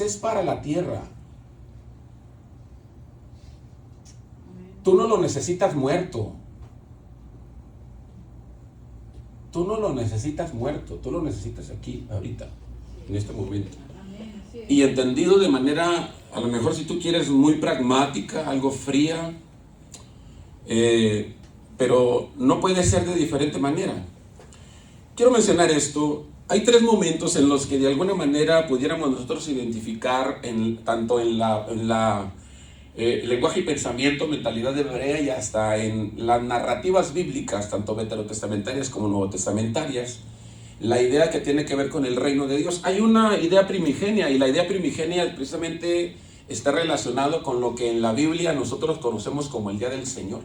es para la tierra. Tú no lo necesitas muerto. Tú no lo necesitas muerto, tú lo necesitas aquí, ahorita, en este momento. Y entendido de manera, a lo mejor si tú quieres, muy pragmática, algo fría, pero no puede ser de diferente manera. Quiero mencionar esto. Hay 3 momentos en los que de alguna manera pudiéramos nosotros identificar tanto en la lenguaje y pensamiento, mentalidad hebrea y hasta en las narrativas bíblicas, tanto veterotestamentarias como nuevotestamentarias, la idea que tiene que ver con el reino de Dios. Hay una idea primigenia, y la idea primigenia precisamente está relacionado con lo que en la Biblia nosotros conocemos como el Día del Señor.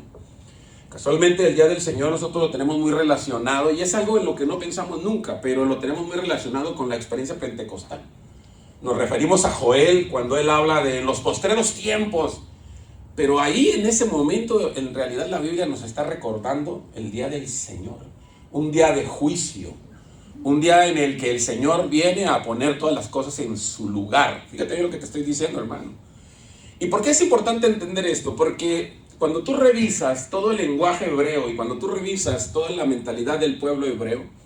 Casualmente el Día del Señor nosotros lo tenemos muy relacionado, y es algo en lo que no pensamos nunca, pero lo tenemos muy relacionado con la experiencia pentecostal. Nos referimos a Joel cuando él habla de los postreros tiempos, pero ahí en ese momento en realidad la Biblia nos está recordando el Día del Señor, un día de juicio, un día en el que el Señor viene a poner todas las cosas en su lugar. Fíjate bien lo que te estoy diciendo, hermano. ¿Y por qué es importante entender esto? Porque cuando tú revisas todo el lenguaje hebreo y cuando tú revisas toda la mentalidad del pueblo hebreo,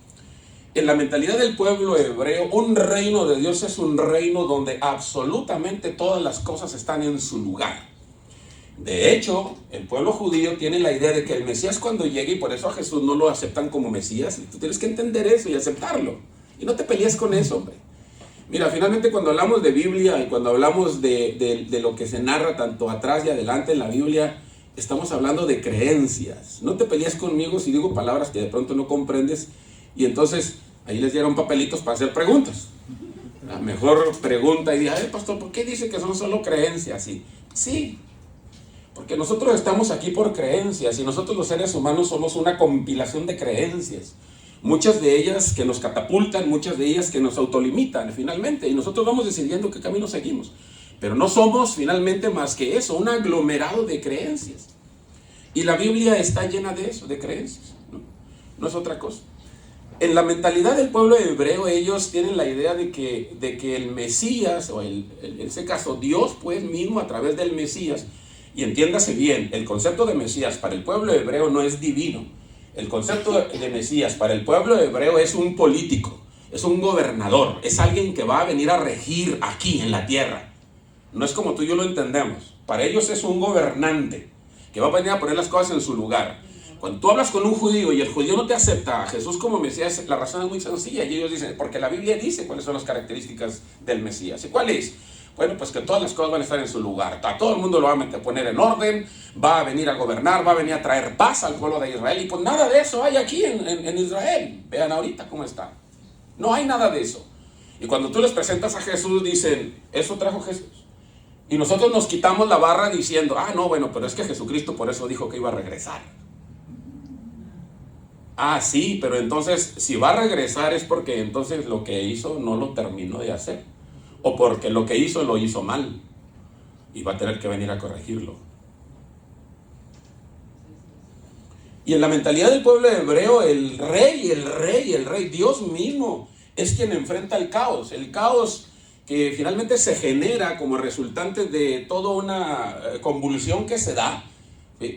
en la mentalidad del pueblo hebreo, un reino de Dios es un reino donde absolutamente todas las cosas están en su lugar. De hecho, el pueblo judío tiene la idea de que el Mesías cuando llegue, y por eso a Jesús no lo aceptan como Mesías, y tú tienes que entender eso y aceptarlo. Y no te pelees con eso, hombre. Mira, finalmente cuando hablamos de Biblia y cuando hablamos de lo que se narra tanto atrás y adelante en la Biblia, estamos hablando de creencias. No te pelees conmigo si digo palabras que de pronto no comprendes, y entonces ahí les dieron papelitos para hacer preguntas. La mejor pregunta y diga, pastor, ¿por qué dice que son solo creencias? Sí, porque nosotros estamos aquí por creencias, y nosotros los seres humanos somos una compilación de creencias. Muchas de ellas que nos catapultan, muchas de ellas que nos autolimitan finalmente, y nosotros vamos decidiendo qué camino seguimos. Pero no somos finalmente más que eso, un aglomerado de creencias. Y la Biblia está llena de eso, de creencias. No es otra cosa. En la mentalidad del pueblo hebreo, ellos tienen la idea de que el Mesías, o en ese caso Dios pues mismo a través del Mesías, y entiéndase bien, el concepto de Mesías para el pueblo hebreo no es divino. El concepto de Mesías para el pueblo hebreo es un político, es un gobernador, es alguien que va a venir a regir aquí en la tierra. No es como tú y yo lo entendemos. Para ellos es un gobernante que va a venir a poner las cosas en su lugar. Cuando tú hablas con un judío y el judío no te acepta a Jesús como Mesías, la razón es muy sencilla, y ellos dicen, porque la Biblia dice cuáles son las características del Mesías. ¿Y cuál es? Bueno, pues que todas las cosas van a estar en su lugar. A todo el mundo lo va a poner en orden, va a venir a gobernar, va a venir a traer paz al pueblo de Israel. Y pues nada de eso hay aquí en Israel. Vean ahorita cómo está. No hay nada de eso. Y cuando tú les presentas a Jesús, dicen, eso trajo Jesús. Y nosotros nos quitamos la barra diciendo, no, bueno, pero es que Jesucristo por eso dijo que iba a regresar. Sí, pero entonces si va a regresar es porque entonces lo que hizo no lo terminó de hacer. O porque lo que hizo lo hizo mal y va a tener que venir a corregirlo. Y en la mentalidad del pueblo hebreo, el rey, Dios mismo es quien enfrenta el caos. El caos que finalmente se genera como resultante de toda una convulsión que se da.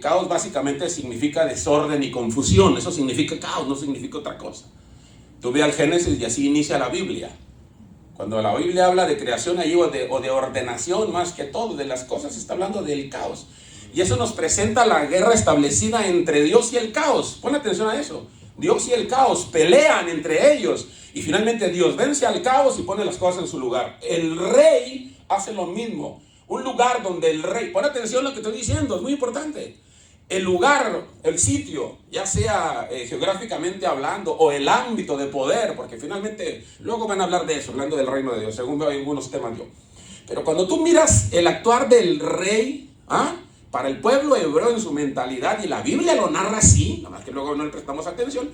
Caos básicamente significa desorden y confusión. Eso significa caos, no significa otra cosa. Tú ve al Génesis y así inicia la Biblia. Cuando la Biblia habla de creación ahí o de ordenación más que todo, de las cosas, está hablando del caos. Y eso nos presenta la guerra establecida entre Dios y el caos. Pon atención a eso. Dios y el caos pelean entre ellos. Y finalmente Dios vence al caos y pone las cosas en su lugar. El rey hace lo mismo. Un lugar donde el rey, pon atención a lo que estoy diciendo, es muy importante. El lugar, el sitio, ya sea geográficamente hablando o el ámbito de poder, porque finalmente luego van a hablar de eso, hablando del reino de Dios, según veo algunos temas yo. Pero cuando tú miras el actuar del rey, para el pueblo hebreo en su mentalidad, y la Biblia lo narra así, nada más que luego no le prestamos atención,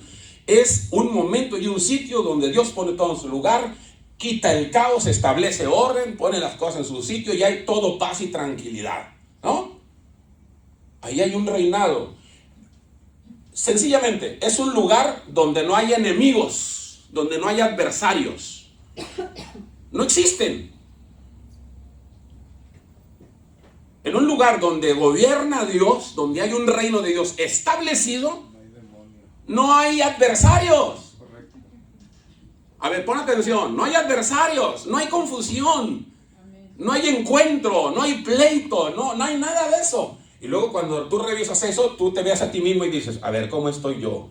es un momento y un sitio donde Dios pone todo en su lugar, quita el caos, establece orden, pone las cosas en su sitio y hay todo paz y tranquilidad, ¿no? Ahí hay un reinado. Sencillamente, es un lugar donde no hay enemigos, donde no hay adversarios. No existen. lugar donde gobierna Dios, donde hay un reino de Dios establecido, no hay adversarios. A ver, pon atención, no hay adversarios, no hay confusión, no hay encuentro, no hay pleito, no hay nada de eso. Y luego cuando tú revisas eso, tú te ves a ti mismo y dices, a ver, ¿cómo estoy yo?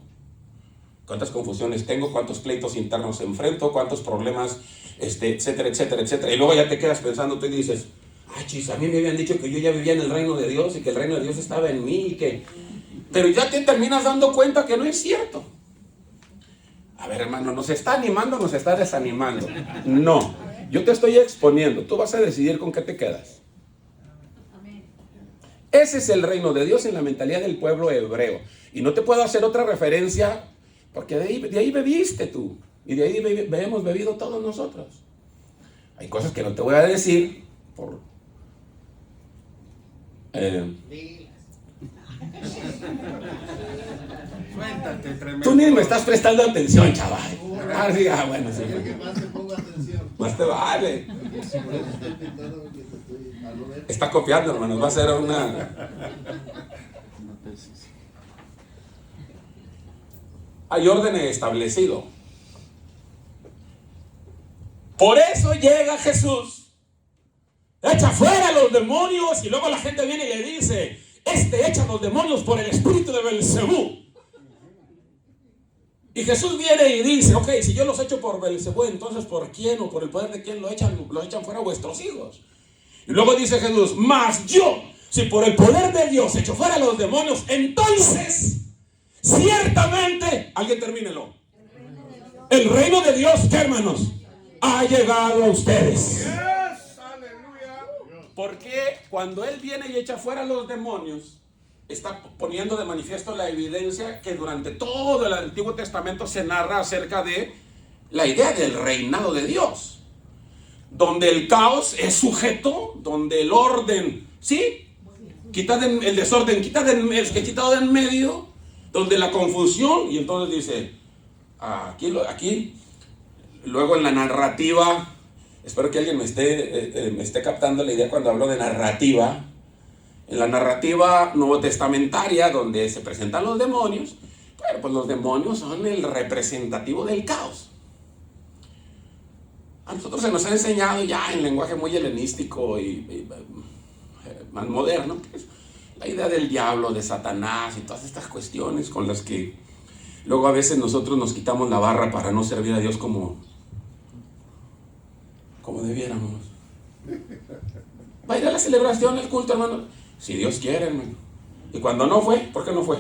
¿Cuántas confusiones tengo? ¿Cuántos pleitos internos enfrento? ¿Cuántos problemas? Etcétera, etcétera, etcétera. Y luego ya te quedas pensando, tú dices, ay, chis, a mí me habían dicho que yo ya vivía en el reino de Dios y que el reino de Dios estaba en mí y que... Pero ya te terminas dando cuenta que no es cierto. A ver, hermano, ¿nos está animando o nos está desanimando? No, yo te estoy exponiendo. Tú vas a decidir con qué te quedas. Ese es el reino de Dios en la mentalidad del pueblo hebreo. Y no te puedo hacer otra referencia porque de ahí bebiste tú. Y de ahí hemos bebido todos nosotros. Hay cosas que no te voy a decir por... Suéltate, tremendo. Tú ni me estás prestando atención, chaval. Bueno, sí. Más te pongo atención. Más te vale. Está copiando, hermanos. Va a ser una... Hay orden establecido. Por eso llega Jesús, echa fuera a los demonios, y luego la gente viene y le dice, echa los demonios por el espíritu de Belcebú. Y Jesús viene y dice, ok, si yo los echo por Belcebú, entonces ¿por quién o por el poder de quién los echan fuera vuestros hijos? Y luego dice Jesús, mas yo, si por el poder de Dios echo fuera a los demonios, entonces ciertamente, alguien termínelo, el reino de Dios, ¿qué, hermanos? Ha llegado a ustedes. Porque cuando Él viene y echa fuera a los demonios, está poniendo de manifiesto la evidencia que durante todo el Antiguo Testamento se narra acerca de la idea del reinado de Dios, donde el caos es sujeto, donde el orden, ¿sí? Quitad el desorden, quitado de en medio, donde la confusión, y entonces dice, aquí, luego en la narrativa, espero que alguien me esté captando la idea cuando hablo de narrativa. En la narrativa nuevo testamentaria, donde se presentan los demonios, pero pues los demonios son el representativo del caos. A nosotros se nos ha enseñado ya en lenguaje muy helenístico y más moderno, pues, la idea del diablo, de Satanás y todas estas cuestiones con las que luego a veces nosotros nos quitamos la barra para no servir a Dios como debiéramos. Va a ir a la celebración, al culto, hermano, si Dios quiere, hermano. Y cuando no fue, ¿por qué no fue?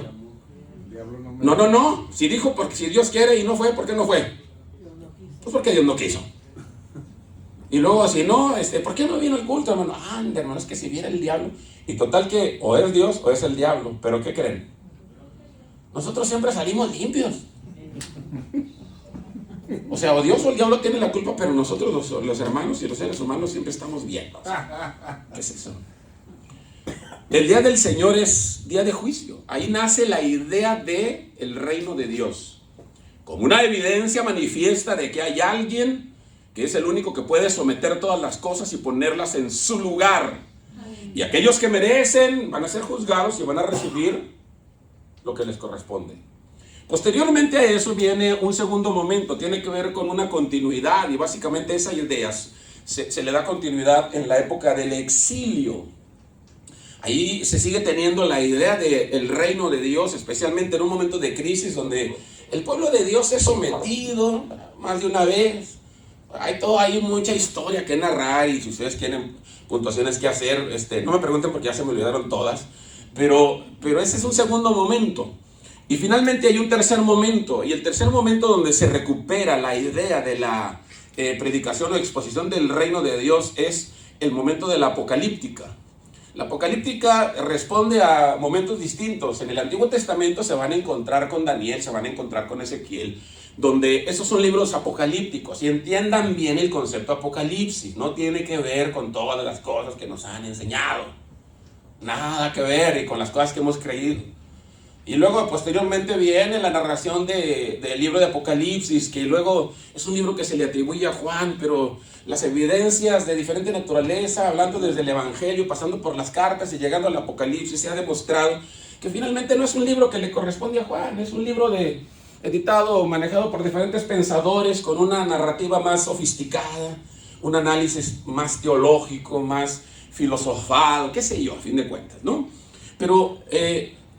No. Si dijo porque si Dios quiere y no fue, ¿por qué no fue? Pues porque Dios no quiso. Y luego si no, ¿por qué no vino el culto, hermano? Hermano, es que si viene el diablo. Y total que o es Dios o es el diablo. ¿Pero qué creen? Nosotros siempre salimos limpios. O sea, o Dios o el diablo tienen la culpa, pero nosotros los hermanos y los seres humanos siempre estamos bien. ¿Qué es eso? El día del Señor es día de juicio. Ahí nace la idea de el reino de Dios, como una evidencia manifiesta de que hay alguien que es el único que puede someter todas las cosas y ponerlas en su lugar. Y aquellos que merecen van a ser juzgados y van a recibir lo que les corresponde. Posteriormente a eso viene un segundo momento, tiene que ver con una continuidad, y básicamente esas ideas se le da continuidad en la época del exilio. Ahí se sigue teniendo la idea del reino de Dios, especialmente en un momento de crisis donde el pueblo de Dios es sometido más de una vez. Hay mucha historia que narrar, y si ustedes tienen puntuaciones que hacer, no me pregunten porque ya se me olvidaron todas, pero ese es un segundo momento. Y finalmente hay un tercer momento, y el tercer momento donde se recupera la idea de la predicación o exposición del reino de Dios es el momento de la apocalíptica. La apocalíptica responde a momentos distintos. En el Antiguo Testamento se van a encontrar con Daniel, se van a encontrar con Ezequiel, donde esos son libros apocalípticos. Y entiendan bien el concepto apocalipsis, no tiene que ver con todas las cosas que nos han enseñado, nada que ver, y con las cosas que hemos creído. Y luego posteriormente viene la narración del libro de Apocalipsis, que luego es un libro que se le atribuye a Juan, pero las evidencias de diferente naturaleza, hablando desde el Evangelio, pasando por las cartas y llegando al Apocalipsis, se ha demostrado que finalmente no es un libro que le corresponde a Juan, es un libro editado, manejado por diferentes pensadores, con una narrativa más sofisticada, un análisis más teológico, más filosofal, qué sé yo, a fin de cuentas, ¿no? Pero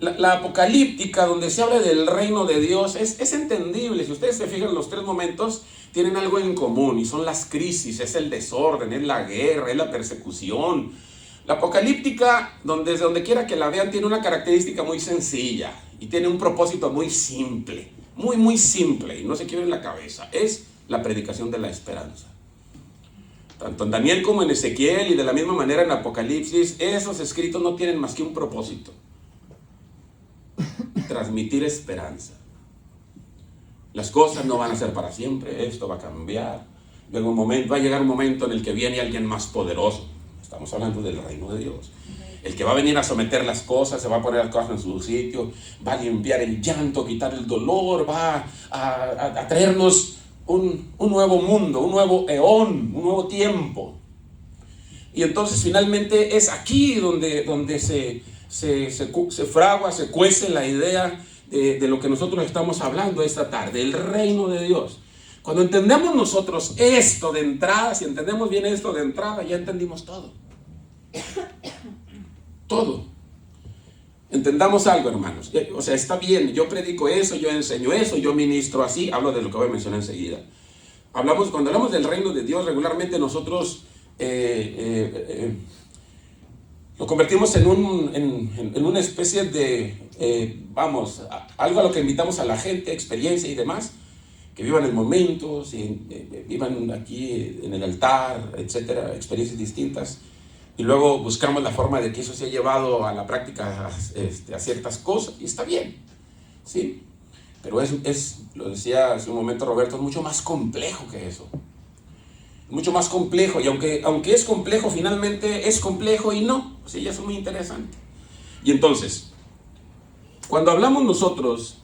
la apocalíptica, donde se habla del reino de Dios, es entendible. Si ustedes se fijan, los tres momentos tienen algo en común, y son las crisis, es el desorden, es la guerra, es la persecución. La apocalíptica, desde donde quiera que la vean, tiene una característica muy sencilla, y tiene un propósito muy simple, muy simple, y no se quiebren la cabeza. Es la predicación de la esperanza. Tanto en Daniel como en Ezequiel, y de la misma manera en Apocalipsis, esos escritos no tienen más que un propósito: transmitir esperanza. Las cosas no van a ser para siempre, esto va a cambiar. Luego va a llegar un momento en el que viene alguien más poderoso. Estamos hablando del reino de Dios. El que va a venir a someter las cosas, se va a poner las cosas en su sitio, va a limpiar el llanto, quitar el dolor, va a traernos un nuevo mundo, un nuevo eón, un nuevo tiempo. Y entonces finalmente es aquí donde se fragua, se cuece la idea de lo que nosotros estamos hablando esta tarde, el reino de Dios. Cuando entendemos nosotros esto de entrada, si entendemos bien esto de entrada, ya entendimos todo. Todo. Entendamos algo, hermanos. O sea, está bien, yo predico eso, yo enseño eso, yo ministro así, hablo de lo que voy a mencionar enseguida. Cuando hablamos del reino de Dios, regularmente nosotros lo convertimos en una especie de, algo a lo que invitamos a la gente, experiencia y demás, que vivan el momento, vivan aquí en el altar, etcétera, experiencias distintas, y luego buscamos la forma de que eso sea llevado a la práctica, a ciertas cosas, y está bien, ¿sí? Pero lo decía hace un momento Roberto, es mucho más complejo que eso. Mucho más complejo, y aunque es complejo, finalmente es complejo y no, o sea, ya es muy interesante. Y entonces, cuando hablamos nosotros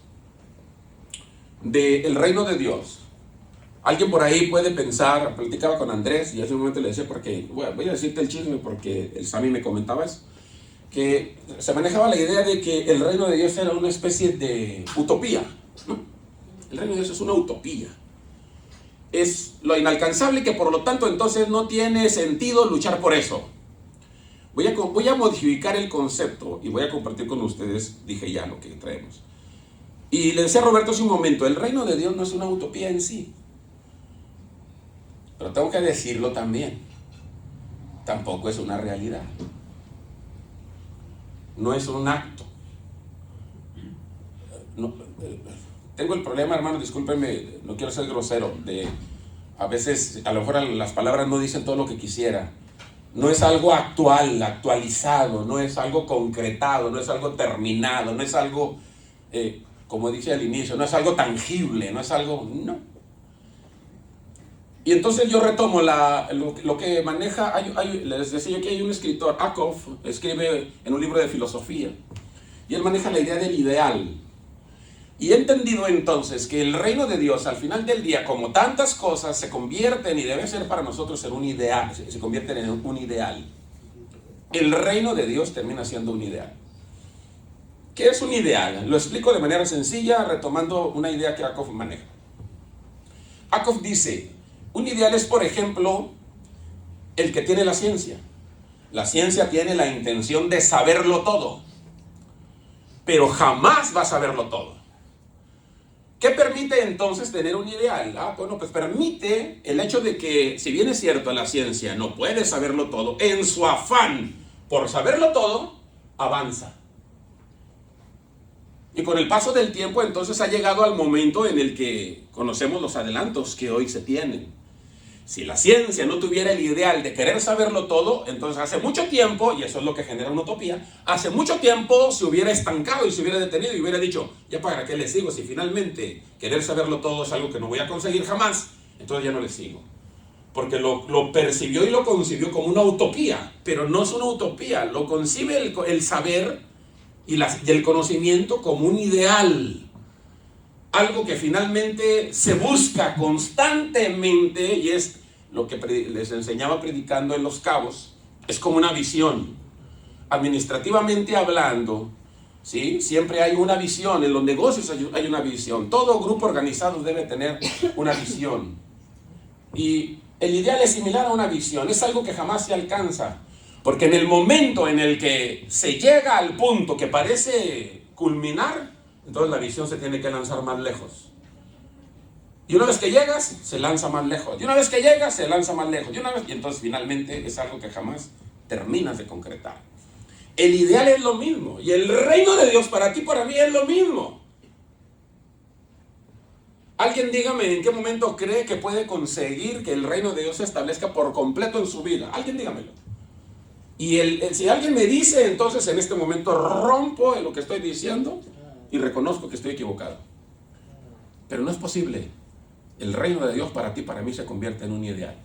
del reino de Dios, alguien por ahí puede pensar, platicaba con Andrés, y hace un momento le decía, porque voy a decirte el chisme, porque el Sammy me comentaba eso, que se manejaba la idea de que el reino de Dios era una especie de utopía, ¿no? El reino de Dios es una utopía. Es lo inalcanzable, que por lo tanto entonces no tiene sentido luchar por eso. Voy a modificar el concepto y voy a compartir con ustedes, dije ya, lo que traemos. Y le decía a Roberto hace un momento, el reino de Dios no es una utopía en sí. Pero tengo que decirlo también, tampoco es una realidad. No es un acto. Tengo el problema, hermano, discúlpenme, no quiero ser grosero, a veces a lo mejor las palabras no dicen todo lo que quisiera. No es algo actualizado, no es algo concretado, no es algo terminado, no es algo, como dije al inicio, no es algo tangible, no es algo, no. Y entonces yo retomo lo que maneja, les decía yo que hay un escritor, Akov, escribe en un libro de filosofía, y él maneja la idea del ideal. Y he entendido entonces que el reino de Dios, al final del día, como tantas cosas, se convierten, y debe ser para nosotros en un ideal, se convierten en un ideal. El reino de Dios termina siendo un ideal. ¿Qué es un ideal? Lo explico de manera sencilla, retomando una idea que Akov maneja. Akov dice, un ideal es, por ejemplo, el que tiene la ciencia. La ciencia tiene la intención de saberlo todo, pero jamás va a saberlo todo. ¿Qué permite entonces tener un ideal? Bueno, pues permite el hecho de que, si bien es cierto, la ciencia no puede saberlo todo, en su afán por saberlo todo, avanza. Y con el paso del tiempo, entonces ha llegado al momento en el que conocemos los adelantos que hoy se tienen. Si la ciencia no tuviera el ideal de querer saberlo todo, entonces hace mucho tiempo, y eso es lo que genera una utopía, hace mucho tiempo se hubiera estancado y se hubiera detenido y hubiera dicho, ya para qué le sigo, si finalmente querer saberlo todo es algo que no voy a conseguir jamás, entonces ya no le sigo. Porque lo percibió y lo concibió como una utopía, pero no es una utopía, lo concibe el saber y el conocimiento como un ideal, algo que finalmente se busca constantemente, y es lo que les enseñaba predicando en Los Cabos. Es como una visión. Administrativamente hablando, ¿sí? Siempre hay una visión. En los negocios hay una visión. Todo grupo organizado debe tener una visión. Y el ideal es similar a una visión. Es algo que jamás se alcanza. Porque en el momento en el que se llega al punto que parece culminar, entonces la visión se tiene que lanzar más lejos. Y una vez que llegas, se lanza más lejos. Y una vez que llegas, se lanza más lejos. Y entonces finalmente es algo que jamás terminas de concretar. El ideal es lo mismo. Y el reino de Dios para ti, para mí, es lo mismo. Alguien dígame en qué momento cree que puede conseguir que el reino de Dios se establezca por completo en su vida. Alguien dígamelo. Y si alguien me dice, entonces en este momento rompo en lo que estoy diciendo y reconozco que estoy equivocado. Pero no es posible. El reino de Dios para ti, para mí, se convierte en un ideal.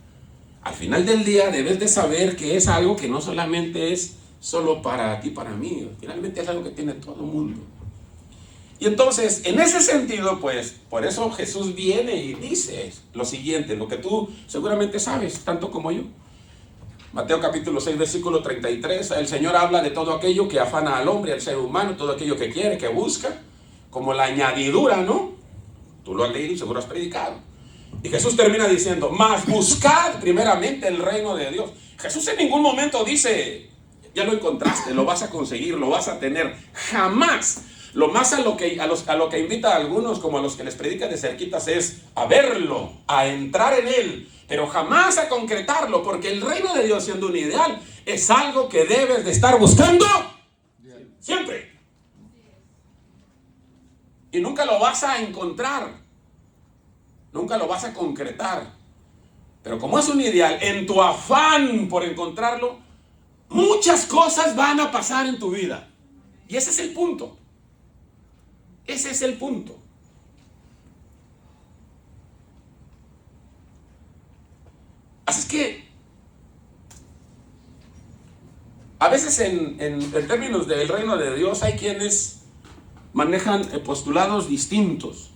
Al final del día debes de saber que es algo que no solamente es solo para ti, para mí. Finalmente es algo que tiene todo el mundo. Y entonces, en ese sentido, pues, por eso Jesús viene y dice lo siguiente, lo que tú seguramente sabes, tanto como yo. Mateo capítulo 6, versículo 33, el Señor habla de todo aquello que afana al hombre, al ser humano, todo aquello que quiere, que busca, como la añadidura, ¿no? Tú lo has leído y seguro has predicado. Y Jesús termina diciendo, mas buscad primeramente el reino de Dios. Jesús en ningún momento dice, ya lo encontraste, lo vas a conseguir, lo vas a tener. Jamás. Lo más a lo que invita a algunos, como a los que les predica de cerquitas, es a verlo, a entrar en él, pero jamás a concretarlo, porque el reino de Dios, siendo un ideal, es algo que debes de estar buscando siempre. Y nunca lo vas a encontrar, nunca lo vas a concretar. Pero como es un ideal, en tu afán por encontrarlo, muchas cosas van a pasar en tu vida. Y ese es el punto. Ese es el punto. Así es que a veces en términos del reino de Dios hay quienes manejan postulados distintos.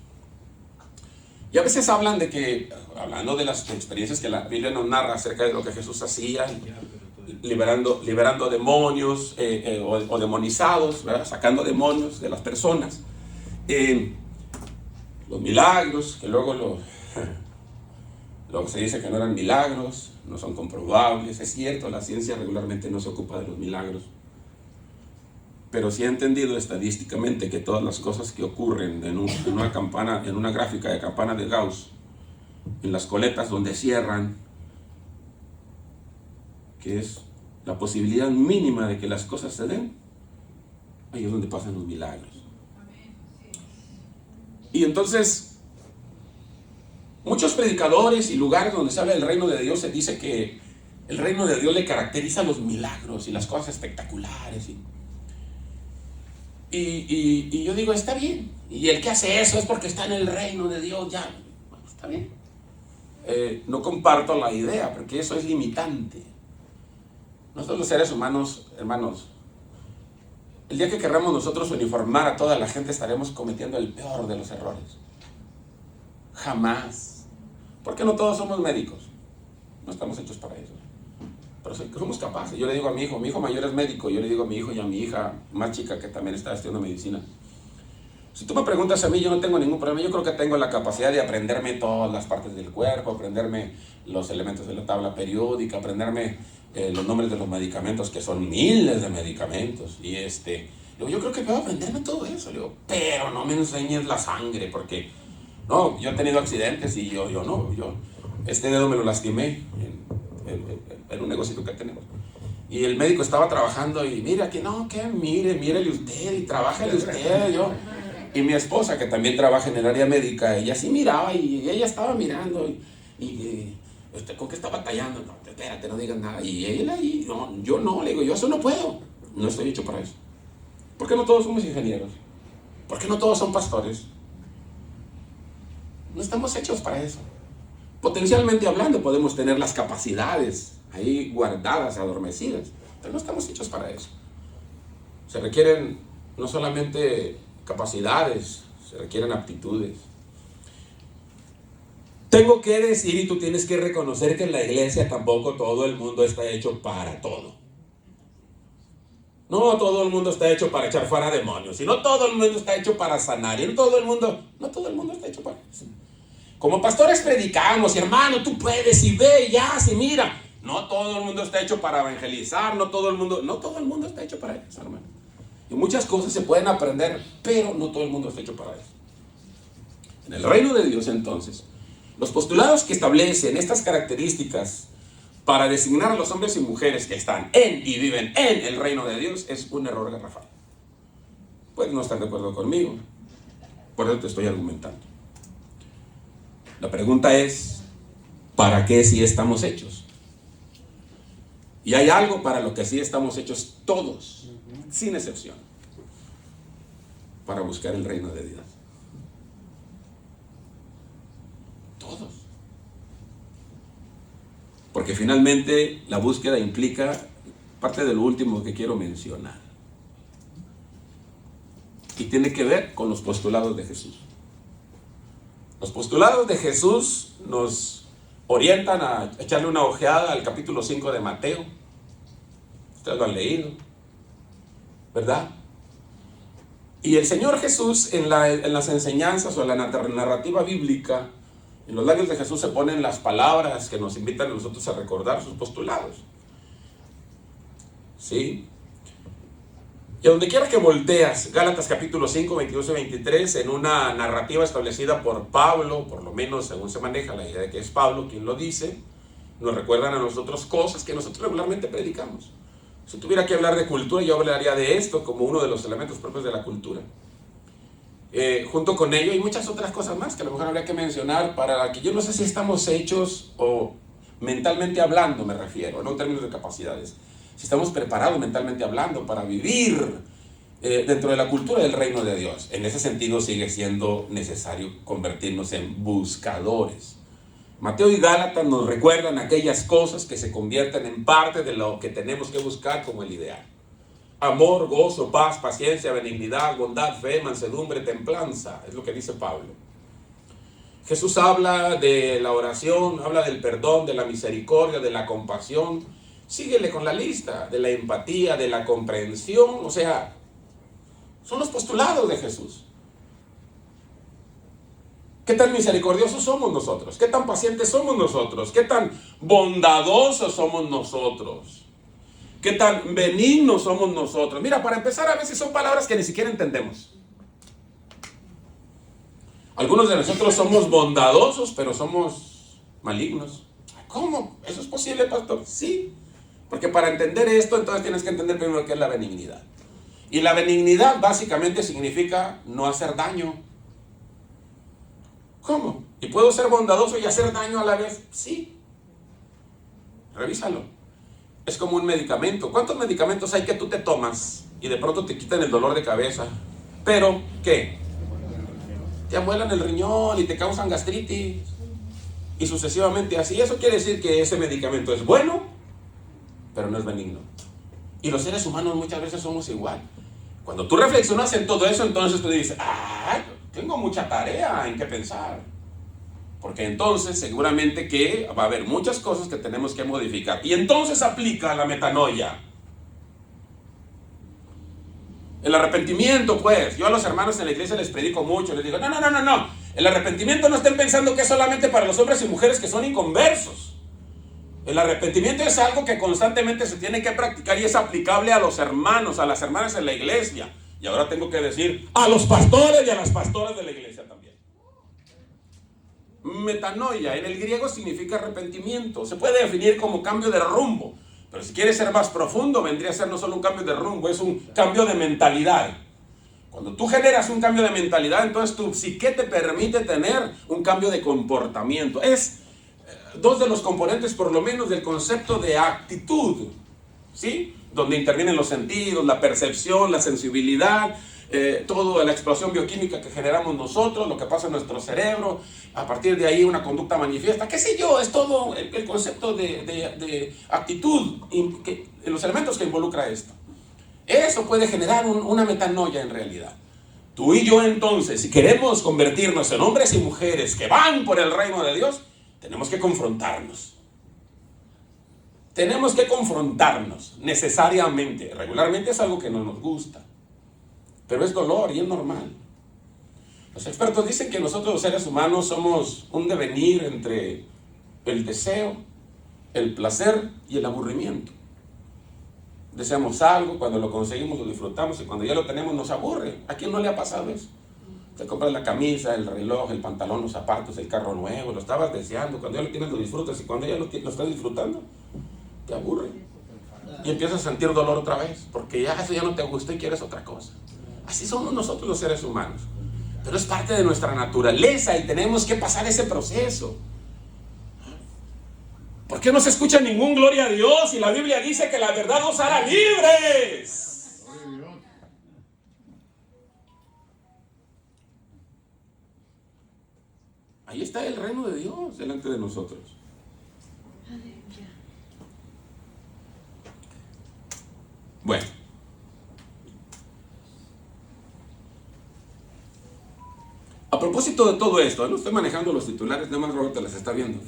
Y a veces hablan de que, hablando de las experiencias que la Biblia nos narra acerca de lo que Jesús hacía, liberando demonios o demonizados, ¿verdad? Sacando demonios de las personas. Los milagros, que luego se dice que no eran milagros, no son comprobables. Es cierto, la ciencia regularmente no se ocupa de los milagros, pero sí ha entendido estadísticamente que todas las cosas que ocurren en una gráfica de campana de Gauss, en las coletas donde cierran, que es la posibilidad mínima de que las cosas se den, ahí es donde pasan los milagros. Y entonces, muchos predicadores y lugares donde se habla del reino de Dios, se dice que el reino de Dios le caracteriza los milagros y las cosas espectaculares. Y yo digo, está bien. Y el que hace eso es porque está en el reino de Dios, ya. Bueno, está bien. No comparto la idea, porque eso es limitante. Nosotros los seres humanos, hermanos, el día que querramos nosotros uniformar a toda la gente, estaremos cometiendo el peor de los errores. Jamás. Porque no todos somos médicos. No estamos hechos para eso. Pero somos capaces. Yo le digo a mi hijo mayor es médico, yo le digo a mi hijo y a mi hija más chica que también está estudiando medicina. Si tú me preguntas a mí, yo no tengo ningún problema. Yo creo que tengo la capacidad de aprenderme todas las partes del cuerpo, aprenderme los elementos de la tabla periódica, aprenderme los nombres de los medicamentos, que son miles de medicamentos. Y yo creo que puedo aprenderme todo eso. Pero no me enseñes la sangre, porque no, yo he tenido accidentes y yo este dedo me lo lastimé en un negocio que tenemos. Y el médico estaba trabajando y mira que no, que mírele usted y trabájale usted. Y mi esposa, que también trabaja en el área médica, ella sí miraba y ella estaba mirando ¿con qué está batallando? No, espérate, no digas nada. Y él ahí, yo no, le digo, yo eso no puedo. No estoy hecho para eso. ¿Por qué no todos somos ingenieros? ¿Por qué no todos son pastores? No estamos hechos para eso. Potencialmente hablando, podemos tener las capacidades ahí guardadas, adormecidas, pero no estamos hechos para eso. Se requieren no solamente capacidades, se requieren aptitudes. Tengo que decir, y tú tienes que reconocer, que en la iglesia tampoco todo el mundo está hecho para todo. No todo el mundo está hecho para echar fuera demonios, y no todo el mundo está hecho para sanar, y no todo el mundo está hecho para eso. Como pastores predicamos, y hermano, tú puedes, y ve, y haz, y mira. No todo el mundo está hecho para evangelizar, no todo el mundo está hecho para eso, hermano. Y muchas cosas se pueden aprender, pero no todo el mundo está hecho para eso. En el reino de Dios, entonces, los postulados que establecen estas características para designar a los hombres y mujeres que están en y viven en el reino de Dios es un error garrafal. Puedes no estar de acuerdo conmigo, por eso te estoy argumentando. La pregunta es, ¿para qué sí estamos hechos? Y hay algo para lo que sí estamos hechos todos, sin excepción, para buscar el reino de Dios. Todos. Porque finalmente la búsqueda implica parte de lo último que quiero mencionar. Y tiene que ver con los postulados de Jesús. Los postulados de Jesús nos orientan a echarle una ojeada al capítulo 5 de Mateo. Ustedes lo han leído, ¿verdad? Y el Señor Jesús en las enseñanzas o en la narrativa bíblica, en los labios de Jesús se ponen las palabras que nos invitan a nosotros a recordar sus postulados. ¿Sí? Y a donde quiera que volteas, Gálatas capítulo 5, 22 y 23, en una narrativa establecida por Pablo, por lo menos según se maneja la idea de que es Pablo quien lo dice, nos recuerdan a nosotros cosas que nosotros regularmente predicamos. Si tuviera que hablar de cultura, yo hablaría de esto como uno de los elementos propios de la cultura. Junto con ello hay muchas otras cosas más que a lo mejor habría que mencionar para que yo no sé si estamos hechos o mentalmente hablando, me refiero, no en términos de capacidades. Si estamos preparados mentalmente hablando para vivir dentro de la cultura del reino de Dios. En ese sentido sigue siendo necesario convertirnos en buscadores. Mateo y Gálatas nos recuerdan aquellas cosas que se convierten en parte de lo que tenemos que buscar como el ideal. Amor, gozo, paz, paciencia, benignidad, bondad, fe, mansedumbre, templanza. Es lo que dice Pablo. Jesús habla de la oración, habla del perdón, de la misericordia, de la compasión. Síguele con la lista, de la empatía, de la comprensión. O sea, son los postulados de Jesús. ¿Qué tan misericordiosos somos nosotros? ¿Qué tan pacientes somos nosotros? ¿Qué tan bondadosos somos nosotros? ¿Qué tan benignos somos nosotros? Mira, para empezar, a veces son palabras que ni siquiera entendemos. Algunos de nosotros somos bondadosos, pero somos malignos. ¿Cómo? ¿Eso es posible, pastor? Sí. Porque para entender esto, entonces tienes que entender primero qué es la benignidad. Y la benignidad básicamente significa no hacer daño. ¿Cómo? ¿Y puedo ser bondadoso y hacer daño a la vez? Sí. Revísalo. Es como un medicamento. ¿Cuántos medicamentos hay que tú te tomas y de pronto te quitan el dolor de cabeza? Pero, ¿qué? Te amuelan el riñón y te causan gastritis. Y sucesivamente así. Eso quiere decir que ese medicamento es bueno, pero no es benigno. Y los seres humanos muchas veces somos igual. Cuando tú reflexionas en todo eso, entonces tú dices, tengo mucha tarea en qué pensar. Porque entonces seguramente que va a haber muchas cosas que tenemos que modificar. Y entonces aplica la metanoia. El arrepentimiento, pues. Yo a los hermanos en la iglesia les predico mucho. Les digo, no. El arrepentimiento no estén pensando que es solamente para los hombres y mujeres que son inconversos. El arrepentimiento es algo que constantemente se tiene que practicar y es aplicable a los hermanos, a las hermanas en la iglesia. Y ahora tengo que decir a los pastores y a las pastoras de la iglesia también. Metanoia en el griego significa arrepentimiento. Se puede definir como cambio de rumbo. Pero si quieres ser más profundo, vendría a ser no solo un cambio de rumbo, es un cambio de mentalidad. Cuando tú generas un cambio de mentalidad, entonces tu psique te permite tener un cambio de comportamiento. Es dos de los componentes, por lo menos, del concepto de actitud, ¿sí? Donde intervienen los sentidos, la percepción, la sensibilidad, toda la explosión bioquímica que generamos nosotros, lo que pasa en nuestro cerebro, a partir de ahí una conducta manifiesta, qué sé yo, es todo el concepto de actitud, los elementos que involucra esto. Eso puede generar una metanoia en realidad. Tú y yo entonces, si queremos convertirnos en hombres y mujeres que van por el reino de Dios, tenemos que confrontarnos. Tenemos que confrontarnos necesariamente. Regularmente es algo que no nos gusta, pero es dolor y es normal. Los expertos dicen que nosotros los seres humanos somos un devenir entre el deseo, el placer y el aburrimiento. Deseamos algo, cuando lo conseguimos lo disfrutamos y cuando ya lo tenemos nos aburre. ¿A quién no le ha pasado eso? Te compras la camisa, el reloj, el pantalón, los zapatos, el carro nuevo, lo estabas deseando, cuando ya lo tienes lo disfrutas y cuando ya lo estás disfrutando te aburre. Y empiezas a sentir dolor otra vez, porque ya eso ya no te gusta y quieres otra cosa. Así somos nosotros los seres humanos. Pero es parte de nuestra naturaleza y tenemos que pasar ese proceso. ¿Por qué no se escucha ningún gloria a Dios? Y la Biblia dice que la verdad nos hará libres. Ahí está el reino de Dios delante de nosotros. Bueno. A propósito de todo esto, no estoy manejando los titulares, nada más Roberto las está viendo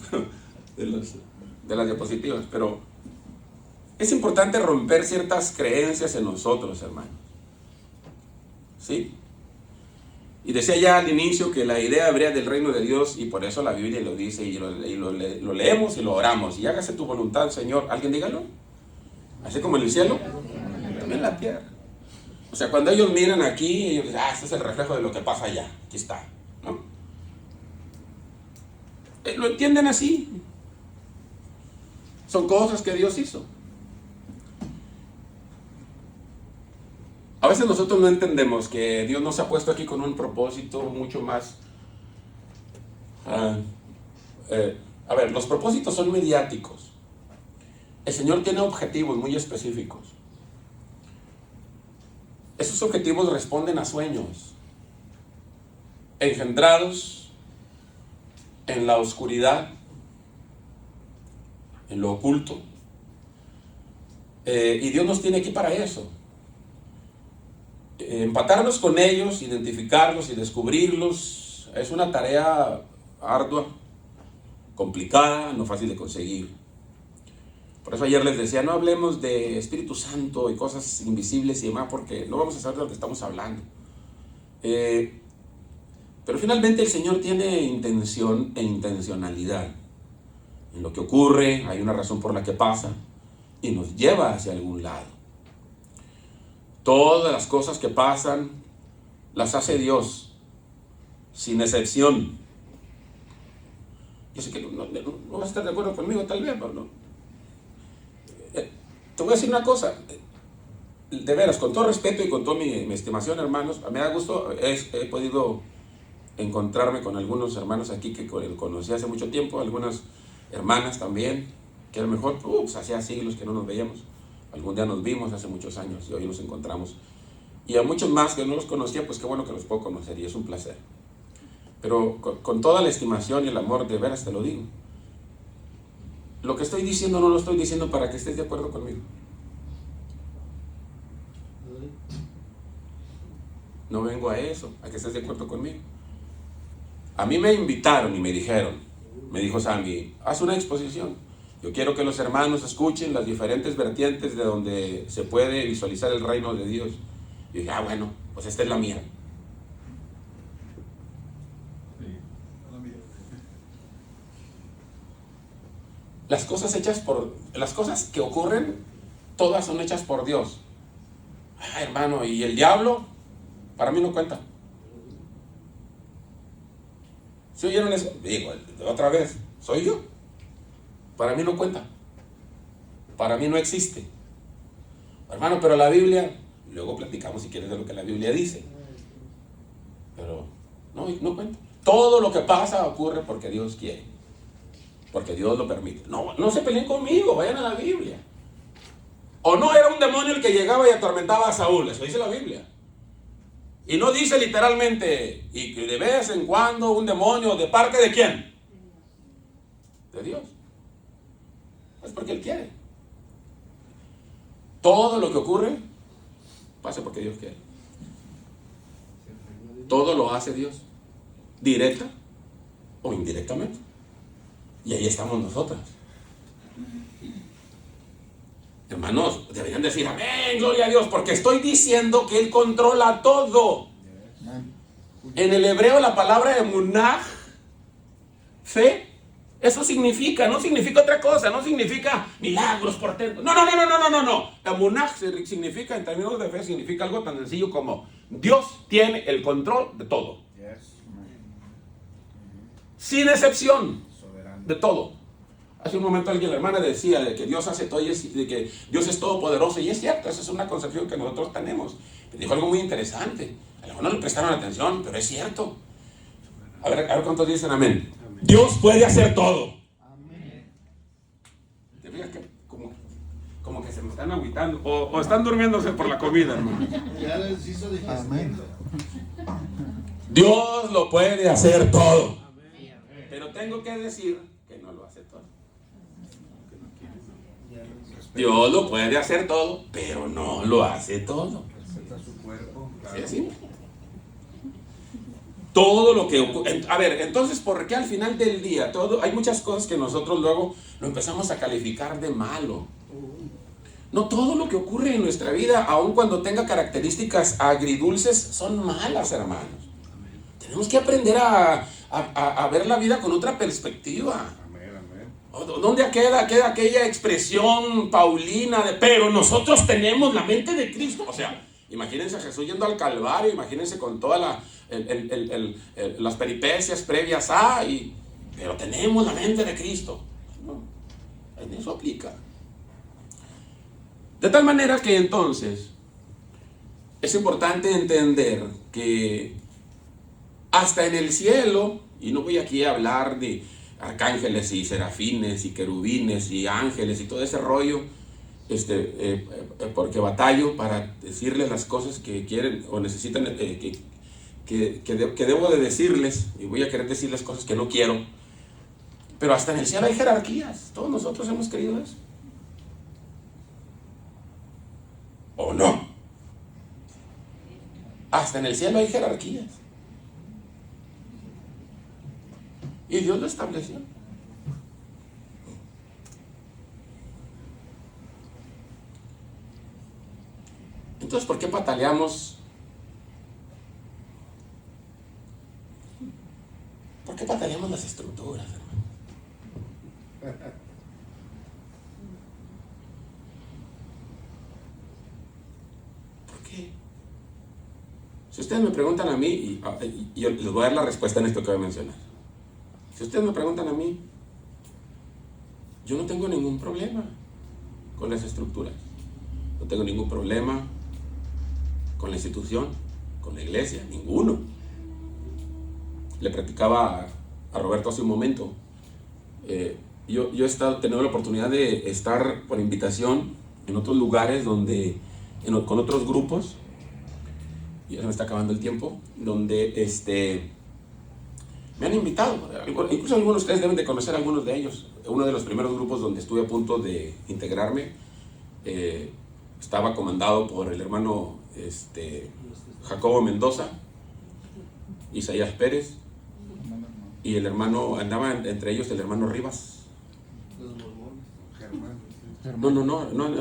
de las diapositivas, pero es importante romper ciertas creencias en nosotros, hermanos. ¿Sí? Y decía ya al inicio que la idea hebrea del reino de Dios, y por eso la Biblia lo dice, y lo leemos y lo oramos, y hágase tu voluntad, Señor. ¿Alguien dígalo? Así como en el cielo, también en la tierra. O sea, cuando ellos miran aquí, ellos dicen, este es el reflejo de lo que pasa allá, aquí está, ¿no? Lo entienden así. Son cosas que Dios hizo. A veces nosotros no entendemos que Dios nos ha puesto aquí con un propósito mucho más... a ver, los propósitos son mediáticos. El Señor tiene objetivos muy específicos. Esos objetivos responden a sueños engendrados en la oscuridad, en lo oculto. Y Dios nos tiene aquí para eso. Empatarnos con ellos, identificarlos y descubrirlos es una tarea ardua, complicada, no fácil de conseguir. Por eso ayer les decía, no hablemos de Espíritu Santo y cosas invisibles y demás, porque no vamos a saber de lo que estamos hablando. Pero finalmente el Señor tiene intención e intencionalidad. En lo que ocurre, hay una razón por la que pasa y nos lleva hacia algún lado. Todas las cosas que pasan las hace Dios, sin excepción. Yo sé que no vas a estar de acuerdo conmigo, tal vez, pero no. Te voy a decir una cosa, de veras, con todo respeto y con toda mi estimación, hermanos, me da gusto, he podido encontrarme con algunos hermanos aquí que conocí hace mucho tiempo, algunas hermanas también, que a lo mejor hacía siglos que no nos veíamos, algún día nos vimos hace muchos años y hoy nos encontramos, y a muchos más que no los conocía, pues qué bueno que los puedo conocer y es un placer. Pero con toda la estimación y el amor, de veras te lo digo, lo que estoy diciendo no lo estoy diciendo para que estés de acuerdo conmigo. No vengo a eso, a que estés de acuerdo conmigo. A mí me invitaron y me dijeron, me dijo Sammy, haz una exposición. Yo quiero que los hermanos escuchen las diferentes vertientes de donde se puede visualizar el reino de Dios. Y dije, bueno, pues esta es la mía. Las cosas que ocurren, todas son hechas por Dios. Hermano, ¿y el diablo? Para mí no cuenta. ¿Sí oyeron eso? Digo, otra vez, ¿soy yo? Para mí no cuenta. Para mí no existe. Hermano, pero la Biblia, luego platicamos si quieres de lo que la Biblia dice. Pero no cuenta. Todo lo que pasa ocurre porque Dios quiere. Porque Dios lo permite. No se peleen conmigo, vayan a la Biblia. O no era un demonio el que llegaba y atormentaba a Saúl, eso dice la Biblia. Y no dice literalmente, y que de vez en cuando un demonio, ¿de parte de quién? De Dios. Es porque Él quiere. Todo lo que ocurre pase porque Dios quiere. Todo lo hace Dios, directa o indirectamente. Y ahí estamos nosotras. Hermanos, deberían decir amén, gloria a Dios, porque estoy diciendo que Él controla todo. En el hebreo la palabra emunah, fe, eso significa, no significa otra cosa, no significa milagros, portentos. No. Emunah significa, en términos de fe, significa algo tan sencillo como Dios tiene el control de todo. Sin excepción, de todo. Hace un momento alguien, la hermana, decía de que Dios hace todo, de que Dios es todopoderoso, y es cierto, esa es una concepción que nosotros tenemos. Dijo algo muy interesante, a lo mejor no le prestaron atención, pero es cierto. A ver cuántos dicen amén. Dios puede hacer todo. Amén. Te fijas que como que se me están agüitando, o están durmiéndose por la comida, hermano. Ya les hizo digestión. Dios lo puede hacer todo. Pero tengo que decir que no lo hace todo. Dios lo puede hacer todo, pero no lo hace todo. Respeta su cuerpo. ¿Sí, así? Todo lo que ocurre. A ver, entonces, ¿por qué al final del día hay muchas cosas que nosotros luego lo empezamos a calificar de malo? No todo lo que ocurre en nuestra vida, aun cuando tenga características agridulces, son malas, hermanos. Tenemos que aprender a ver la vida con otra perspectiva. ¿Dónde queda aquella expresión paulina de pero nosotros tenemos la mente de Cristo? O sea, imagínense a Jesús yendo al Calvario, imagínense con todas las peripecias previas pero tenemos la mente de Cristo. No, en eso aplica. De tal manera que entonces es importante entender que hasta en el cielo, y no voy aquí a hablar de arcángeles y serafines y querubines y ángeles y todo ese rollo, porque batallo para decirles las cosas que quieren o necesitan, que debo de decirles, y voy a querer decirles cosas que no quiero. Pero hasta en el cielo hay jerarquías. Todos nosotros hemos creído eso. ¿O no? Hasta en el cielo hay jerarquías. Y Dios lo estableció. Entonces, ¿por qué pataleamos? ¿Por qué pataleamos las estructuras, hermano? ¿Por qué? Si ustedes me preguntan a mí, y yo les voy a dar la respuesta en esto que voy a mencionar. Si ustedes me preguntan a mí, yo no tengo ningún problema con las estructuras. No tengo ningún problema con la institución, con la iglesia, ninguno. Le platicaba a Roberto hace un momento. Yo he tenido la oportunidad de estar por invitación en otros lugares con otros grupos, y ya se me está acabando el tiempo, donde me han invitado. Incluso algunos de ustedes deben de conocer a algunos de ellos. Uno de los primeros grupos donde estuve a punto de integrarme estaba comandado por el hermano Jacobo Mendoza, Isaías Pérez, y el hermano, andaba entre ellos el hermano Rivas. Los mormones, Germán.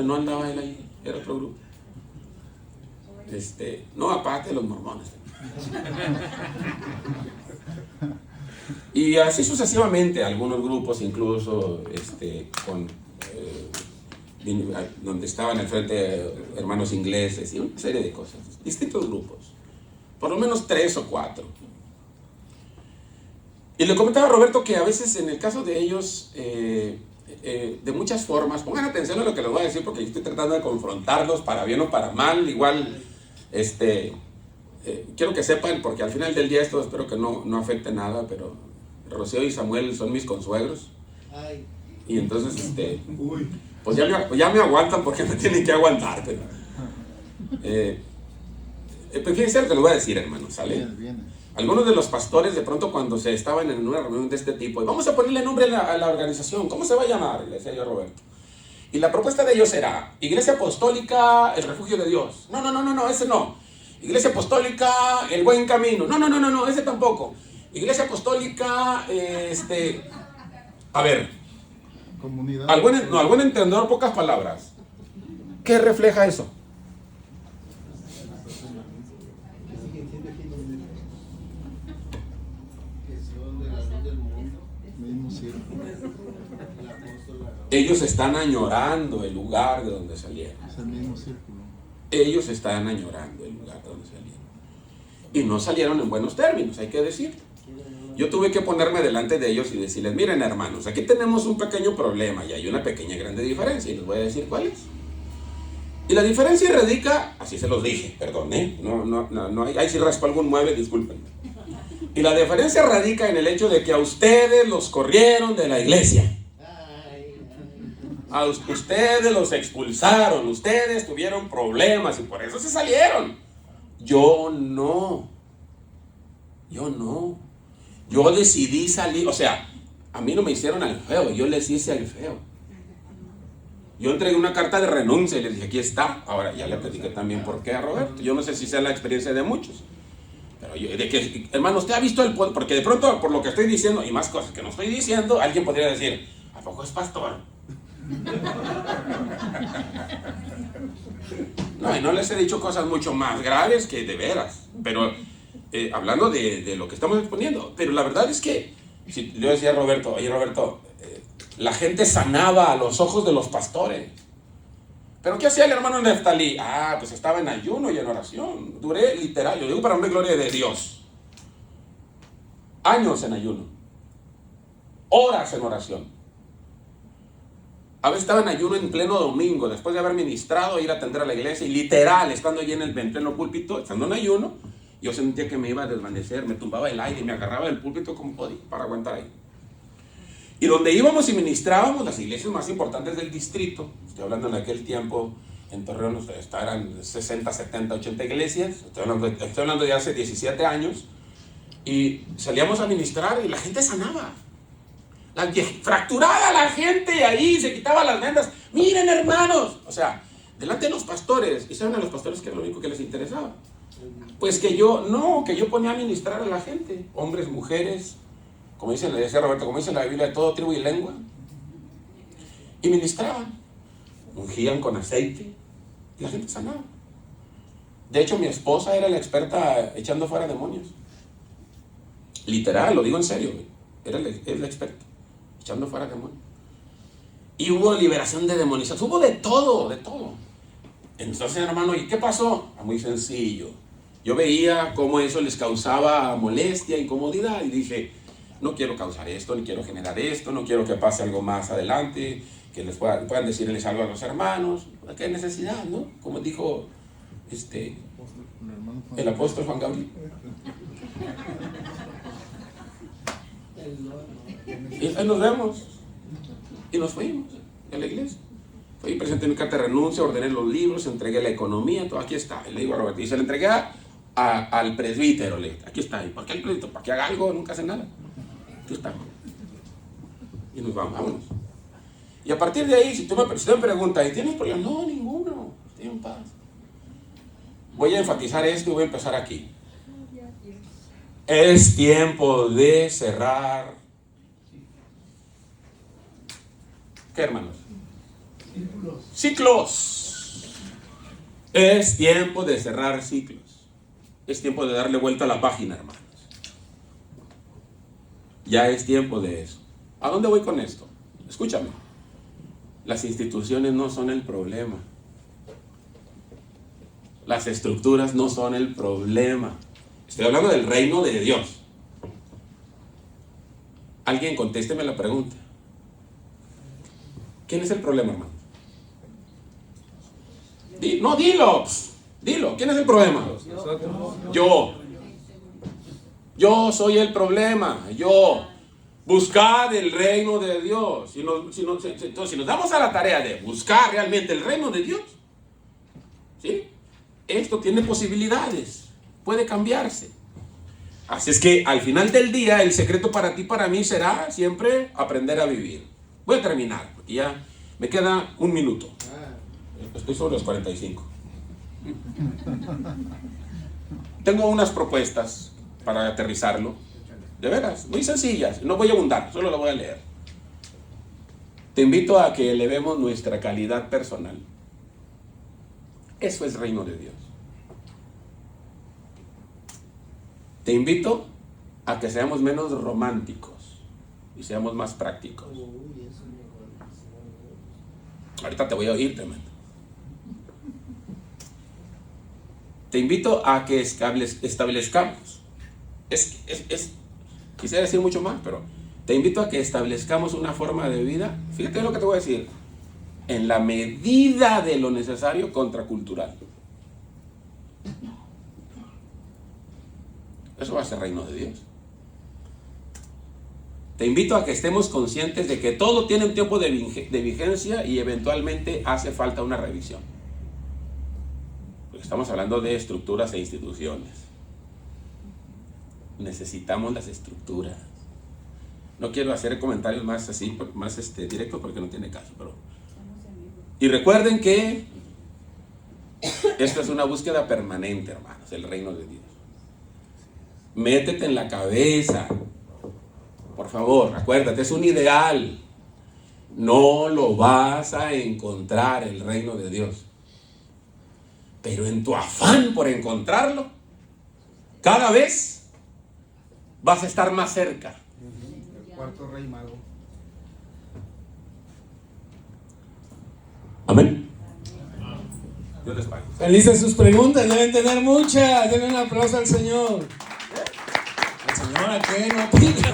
No andaba él ahí, era otro grupo. No, aparte de los mormones. Y así sucesivamente, algunos grupos incluso donde estaban al frente hermanos ingleses y una serie de cosas, distintos grupos, por lo menos 3 o 4. Y le comentaba a Roberto que a veces en el caso de ellos, de muchas formas, pongan atención a lo que les voy a decir porque estoy tratando de confrontarlos para bien o para mal, igual, quiero que sepan, porque al final del día esto espero que no afecte nada, pero Rocío y Samuel son mis consuegros. Ay. Y entonces, pues ya me aguantan porque me tienen que aguantar, pero fíjense lo que les voy a decir, hermanos, ¿sale? Bien. Algunos de los pastores de pronto cuando se estaban en una reunión de este tipo, vamos a ponerle nombre a la organización, ¿cómo se va a llamar? Le decía yo a Roberto. Y la propuesta de ellos era, Iglesia Apostólica, el refugio de Dios. No, ese no. Iglesia Apostólica, el buen camino. No, ese tampoco. Iglesia Apostólica, a ver. Comunidad. Al buen entendedor, pocas palabras. ¿Qué refleja eso? Ellos están añorando el lugar de donde salieron. Es el mismo círculo. Ellos están añorando el lugar de donde salieron. Y no salieron en buenos términos, hay que decir. Yo tuve que ponerme delante de ellos y decirles, miren hermanos, aquí tenemos un pequeño problema y hay una pequeña grande diferencia y les voy a decir cuál es. Y la diferencia radica, así se los dije, perdón, no, ahí si raspo algún mueble, disculpen. Y la diferencia radica en el hecho de que a ustedes los corrieron de la iglesia. A ustedes los expulsaron, ustedes tuvieron problemas y por eso se salieron. Yo no. Yo decidí salir, o sea, a mí no me hicieron al feo, yo les hice al feo. Yo entregué una carta de renuncia y les dije, aquí está. Ahora ya le platiqué también por qué a Roberto. Yo no sé si sea la experiencia de muchos. Pero yo, de que, hermano, usted ha visto el poder, porque de pronto, por lo que estoy diciendo y más cosas que no estoy diciendo, alguien podría decir, ¿a poco es pastor? No, y no les he dicho cosas mucho más graves que de veras, pero hablando de lo que estamos exponiendo, pero la verdad es que, si yo decía a Roberto, oye Roberto, la gente sanaba a los ojos de los pastores. ¿Pero qué hacía el hermano Neftalí? Pues estaba en ayuno y en oración. Duré literal, yo digo para una gloria de Dios, años en ayuno, horas en oración. A veces estaba en ayuno en pleno domingo, después de haber ministrado, ir a atender a la iglesia, y literal, estando allí en el pleno púlpito, estando en ayuno, yo sentía que me iba a desvanecer, me tumbaba el aire y me agarraba del púlpito como podía para aguantar ahí. Y donde íbamos y ministrábamos, las iglesias más importantes del distrito, estoy hablando en aquel tiempo, en Torreón eran 60, 70, 80 iglesias, estoy hablando de hace 17 años, y salíamos a ministrar y la gente sanaba. Fracturada la gente ahí, se quitaba las vendas. Miren hermanos, o sea, delante de los pastores. ¿Y saben a los pastores que era lo único que les interesaba? Pues que yo ponía a ministrar a la gente, hombres, mujeres, como dice, le decía Roberto, como dice la Biblia, de todo tribu y lengua, y ministraban, ungían con aceite y la gente sanaba. De hecho, mi esposa era la experta echando fuera demonios, literal, lo digo en serio, es la experta echando fuera demonios. Y hubo liberación de demonios, hubo de todo. Entonces, hermano, ¿y qué pasó? Muy sencillo. Yo veía cómo eso les causaba molestia, incomodidad, y dije, no quiero causar esto, ni quiero generar esto, no quiero que pase algo más adelante, que les puedan decirles algo a los hermanos. ¿Qué necesidad, no? Como dijo el apóstol Juan Gabriel. Y ahí nos vemos. Y nos fuimos a la iglesia. Fui, presenté mi carta de renuncia, ordené los libros, entregué la economía, todo aquí está. Y le digo a Roberto, y se le entregué al presbítero. Aquí está. ¿Y por qué el presbítero? ¿Para que haga algo? Nunca hace nada. Aquí está. Y nos vámonos. Y a partir de ahí, si tú me preguntas, ¿y tienes problemas? No, ninguno. Estoy en paz. Voy a enfatizar esto y voy a empezar aquí. Es tiempo de cerrar. ¿Qué, hermanos? Ciclos. Es tiempo de cerrar ciclos. Es tiempo de darle vuelta a la página, hermanos. Ya es tiempo de eso. ¿A dónde voy con esto? Escúchame. Las instituciones no son el problema. Las estructuras no son el problema. Estoy hablando del reino de Dios. Alguien contésteme la pregunta. ¿Quién es el problema, hermano? Dilo. ¿Quién es el problema? Yo soy el problema. Buscad el reino de Dios. Entonces, si nos damos a la tarea de buscar realmente el reino de Dios, ¿sí? Esto tiene posibilidades. Puede cambiarse. Así es que al final del día, el secreto para ti y para mí será siempre aprender a vivir. Voy a terminar, porque ya Me queda un minuto. Estoy sobre los 45. Tengo unas propuestas para aterrizarlo. De veras, muy sencillas. No voy a abundar, solo lo voy a leer. Te invito a que elevemos nuestra calidad personal. Eso es reino de Dios. Te invito a que seamos menos románticos y seamos más prácticos. Ahorita te voy a oír, tremendo. Te invito a que establezcamos. Quisiera decir mucho más, pero te invito a que establezcamos una forma de vida. Fíjate lo que te voy a decir. En la medida de lo necesario, contracultural. Eso va a ser reino de Dios. Te invito a que estemos conscientes de que todo tiene un tiempo de vigencia y eventualmente hace falta una revisión. Porque estamos hablando de estructuras e instituciones. Necesitamos las estructuras. No quiero hacer comentarios más así, más directos porque no tiene caso, pero... Y recuerden que esto es una búsqueda permanente, hermanos, el reino de Dios. Métete en la cabeza, por favor, acuérdate, es un ideal. No lo vas a encontrar, el reino de Dios. Pero en tu afán por encontrarlo, cada vez vas a estar más cerca. El cuarto rey mago. Amén. Dios les pague. Felices sus preguntas, deben tener muchas. Denle un aplauso al Señor. Al Señor, ¿a qué? No pida.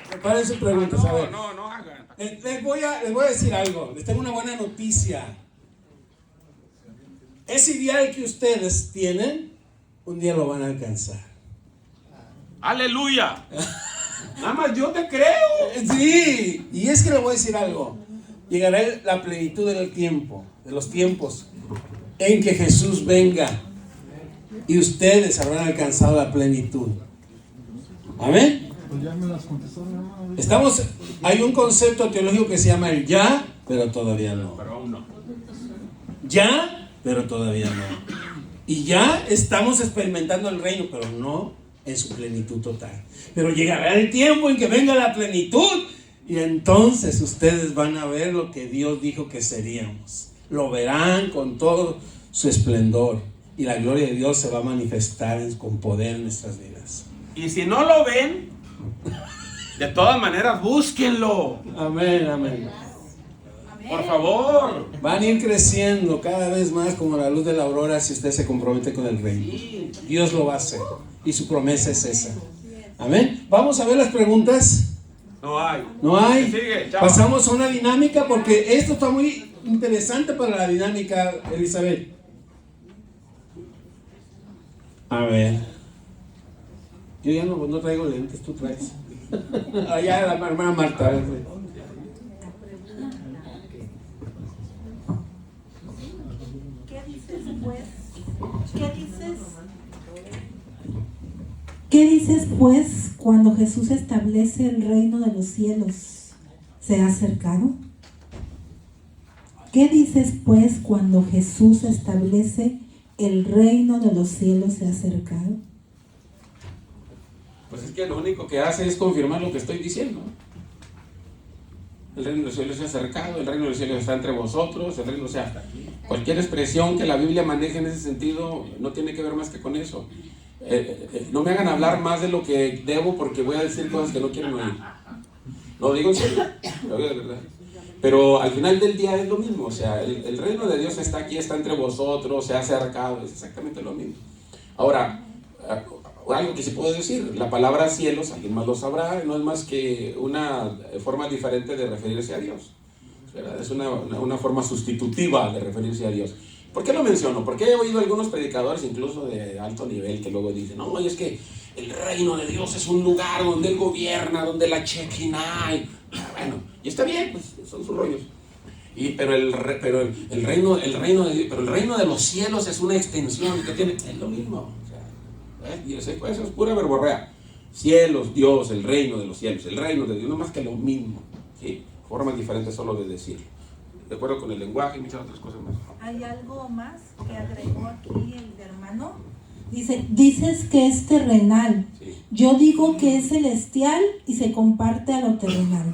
Preparen sus preguntas, a ver. No hagan. Les voy a decir algo. Les tengo una buena noticia. Ese ideal que ustedes tienen, un día lo van a alcanzar. ¡Aleluya! Nada más yo te creo. Sí, y es que le voy a decir algo. Llegará la plenitud del tiempo, de los tiempos, en que Jesús venga y ustedes habrán alcanzado la plenitud. Amén. Pues ya me las contestó mi hermano. Hay un concepto teológico que se llama el ya, pero todavía no. Pero aún no. Ya, pero todavía no. Y ya estamos experimentando el reino, pero no en su plenitud total. Pero llegará el tiempo en que venga la plenitud y entonces ustedes van a ver lo que Dios dijo que seríamos. Lo verán con todo su esplendor y la gloria de Dios se va a manifestar con poder en nuestras vidas. Y si no lo ven, de todas maneras búsquenlo. Amén, amén. Por favor. Van a ir creciendo cada vez más como la luz de la aurora si usted se compromete con el reino. Dios lo va a hacer y su promesa es esa. Amén. Vamos a ver las preguntas. No hay. ¿No hay? Sigue, chava. Pasamos a una dinámica porque esto está muy interesante para la dinámica, Elizabeth. A ver. Yo ya no traigo lentes, tú traes. Allá la hermana Marta. A ver. ¿Qué dices pues cuando Jesús establece el reino de los cielos? ¿Se ha acercado? ¿Qué dices pues cuando Jesús establece el reino de los cielos se ha acercado? Pues es que lo único que hace es confirmar lo que estoy diciendo. El reino de los cielos se ha acercado, el reino de los cielos está entre vosotros, el reino, o sea, cualquier expresión que la Biblia maneje en ese sentido no tiene que ver más que con eso. No me hagan hablar más de lo que debo porque voy a decir cosas que no quieren oír. No digo en serio, lo digo de verdad. Pero al final del día es lo mismo, o sea, el reino de Dios está aquí, está entre vosotros, se ha acercado, es exactamente lo mismo. Ahora, algo que se puede decir, la palabra cielos, alguien más lo sabrá, no es más que una forma diferente de referirse a Dios, ¿verdad? Es una forma sustitutiva de referirse a Dios. ¿Por qué lo menciono? Porque he oído algunos predicadores, incluso de alto nivel, que luego dicen, no, es que el reino de Dios es un lugar donde Él gobierna, donde la Shekinah. Bueno, y está bien, pues son sus rollos. Pero el reino de los cielos es una extensión que tiene, es lo mismo. Y eso es pura verborrea. Cielos, Dios, el reino de los cielos, el reino de Dios, no más que lo mismo, ¿sí? formas diferentes solo de decirlo. De acuerdo con el lenguaje y muchas otras cosas más. ¿Hay algo más que agregó aquí el hermano? Dices que es terrenal. Sí. Yo digo que es celestial y se comparte a lo terrenal.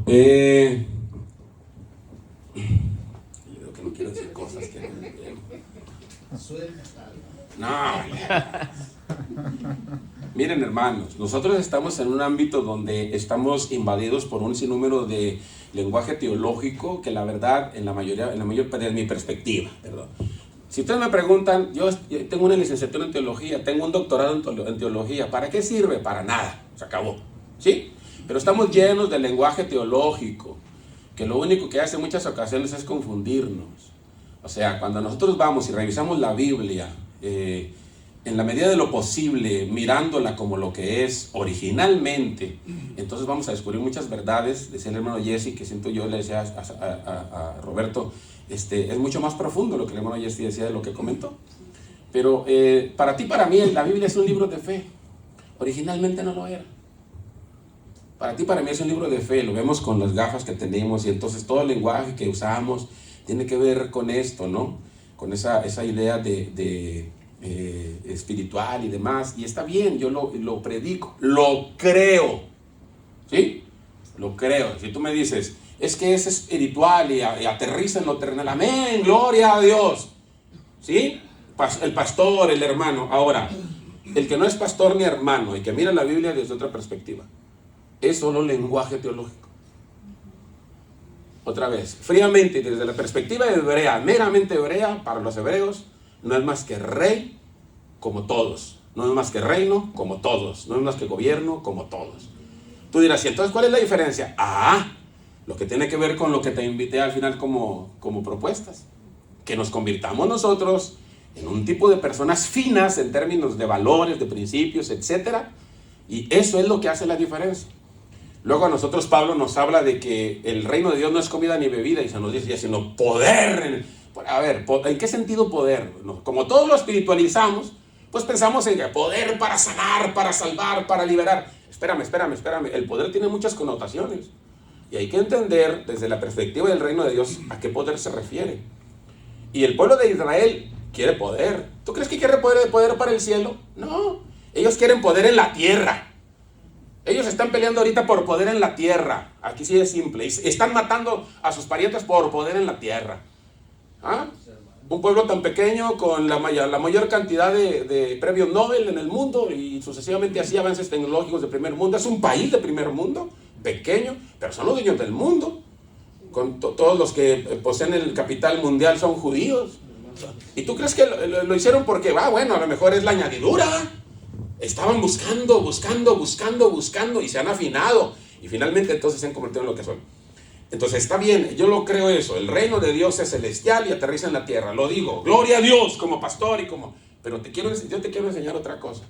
Creo que no quiero decir cosas que no entiendo. No. Miren, hermanos, nosotros estamos en un ámbito donde estamos invadidos por un sinnúmero de lenguaje teológico que la verdad, en la mayor parte de mi perspectiva, perdón. Si ustedes me preguntan, yo tengo una licenciatura en teología, tengo un doctorado en teología, ¿para qué sirve? Para nada, se acabó, ¿sí? Pero estamos llenos de lenguaje teológico, que lo único que hace en muchas ocasiones es confundirnos. O sea, cuando nosotros vamos y revisamos la Biblia, en la medida de lo posible, mirándola como lo que es originalmente, entonces vamos a descubrir muchas verdades. Decía el hermano Jesse, que siento yo, le decía a Roberto, es mucho más profundo lo que el hermano Jesse decía de lo que comentó. Pero para ti, para mí, la Biblia es un libro de fe. Originalmente no lo era. Para ti, para mí es un libro de fe. Lo vemos con las gafas que tenemos y entonces todo el lenguaje que usamos tiene que ver con esto, ¿no? Con esa idea de espiritual y demás. Y está bien, yo lo predico, lo creo, ¿sí? Lo creo. Si tú me dices, es que es espiritual y aterriza en lo terrenal, amén, gloria a Dios, ¿sí? El pastor, el hermano. Ahora, el que no es pastor ni hermano y que mira la Biblia desde otra perspectiva, es solo lenguaje teológico. Otra vez, fríamente, desde la perspectiva hebrea, meramente hebrea, para los hebreos, no es más que rey como todos, no es más que reino como todos, no es más que gobierno como todos. Tú dirás, ¿y entonces cuál es la diferencia? Lo que tiene que ver con lo que te invité al final como propuestas, que nos convirtamos nosotros en un tipo de personas finas en términos de valores, de principios, etc. Y eso es lo que hace la diferencia. Luego a nosotros Pablo nos habla de que el reino de Dios no es comida ni bebida, y se nos dice, sino poder. A ver, ¿en qué sentido poder? Como todos lo espiritualizamos, pues pensamos en poder para sanar, para salvar, para liberar. Espérame. El poder tiene muchas connotaciones. Y hay que entender desde la perspectiva del reino de Dios a qué poder se refiere. Y el pueblo de Israel quiere poder. ¿Tú crees que quiere poder para el cielo? No. Ellos quieren poder en la tierra. Ellos están peleando ahorita por poder en la tierra. Aquí sí es simple. Están matando a sus parientes por poder en la tierra. Un pueblo tan pequeño con la mayor cantidad de premios Nobel en el mundo y sucesivamente así avances tecnológicos de primer mundo. Es un país de primer mundo, pequeño, pero son los dueños del mundo. Todos los que poseen el capital mundial son judíos. ¿Y tú crees que lo hicieron porque, bueno, a lo mejor es la añadidura? Estaban buscando y se han afinado y finalmente entonces se han convertido en lo que son. Entonces está bien, yo lo creo eso, el reino de Dios es celestial y aterriza en la tierra, lo digo, gloria a Dios como pastor y como... Pero yo te quiero enseñar otra cosa.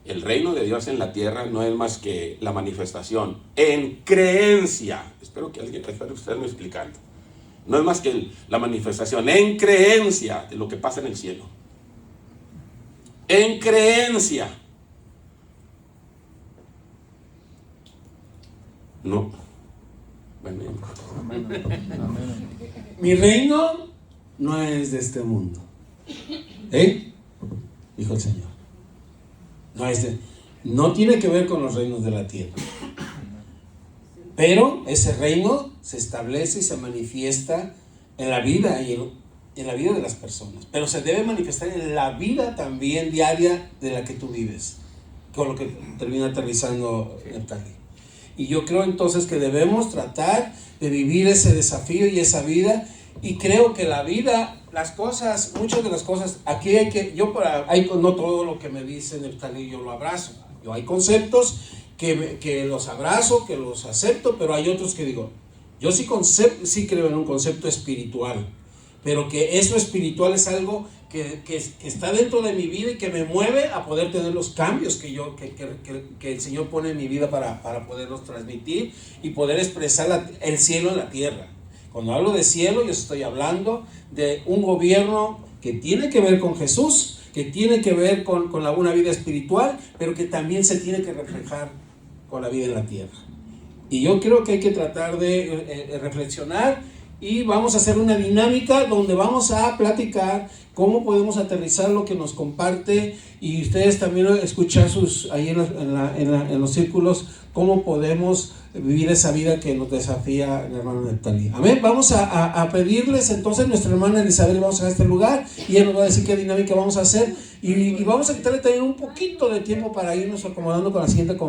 El reino de Dios en la tierra no es más que la manifestación en creencia. Espero que ustedes me explicando. No es más que la manifestación en creencia de lo que pasa en el cielo. En creencia. No. Bueno, mi reino no es de este mundo. Dijo el Señor. No tiene que ver con los reinos de la tierra. Pero ese reino se establece y se manifiesta en la vida y en la vida de las personas. Pero se debe manifestar en la vida también diaria de la que tú vives. Con lo que termina aterrizando Neptali. Y yo creo entonces que debemos tratar de vivir ese desafío y esa vida. Y creo que la vida, las cosas, muchas de las cosas, aquí no todo lo que me dice Neptali yo lo abrazo. Hay conceptos que los abrazo, que los acepto, pero hay otros que digo, yo sí creo en un concepto espiritual, pero que eso espiritual es algo que está dentro de mi vida y que me mueve a poder tener los cambios que el Señor pone en mi vida para poderlos transmitir y poder expresar el cielo en la tierra. Cuando hablo de cielo, yo estoy hablando de un gobierno que tiene que ver con Jesús, que tiene que ver con una vida espiritual, pero que también se tiene que reflejar con la vida en la tierra. Y yo creo que hay que tratar de reflexionar y vamos a hacer una dinámica donde vamos a platicar cómo podemos aterrizar lo que nos comparte y ustedes también escuchar ahí en los círculos cómo podemos vivir esa vida que nos desafía el hermano Neptalí. Amén. Vamos a pedirles entonces a nuestra hermana Elizabeth, vamos a este lugar y ella nos va a decir qué dinámica vamos a hacer y vamos a quitarle también un poquito de tiempo para irnos acomodando con la siguiente conferencia.